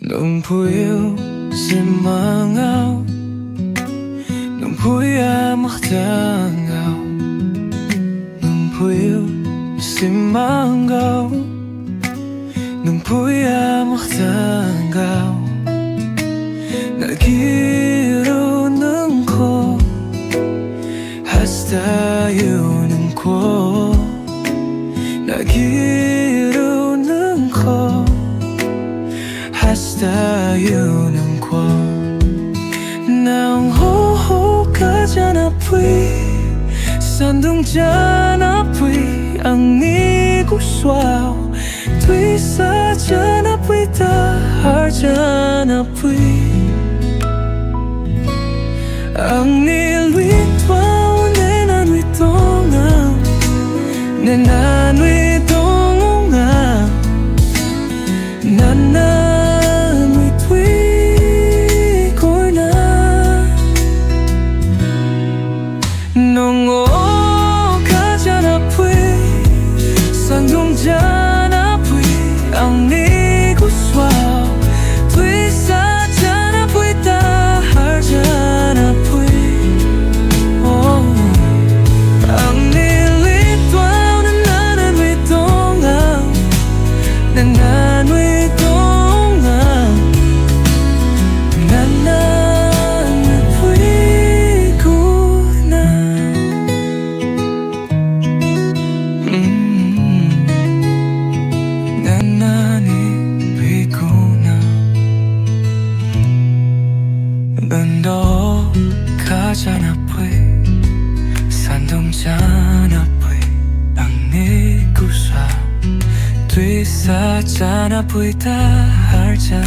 Nung puyo si mangaw, nung puya maktangaw, nung puyo si mangaw, nung puya maktangaw. 나기로는 코 하스타유는 코 나기로는 코 하스타유는 코 나ong 호호가잖아 뿌이 산둥잖아 뿌이 앙니고쏴 뒤사잖아 뿌이 다하잖아 뿌이 Ang nilwitwaw nenanwitongaw nenanwitongaw nananwitwikoy na nung okajana pwi sandungjana pwi ang niguswaw twisajana pwi taharjana Bando 가잖아 뿌이 산동잖아 뿌이 앙니구사 뒤사잖아 뿌이 다할잖아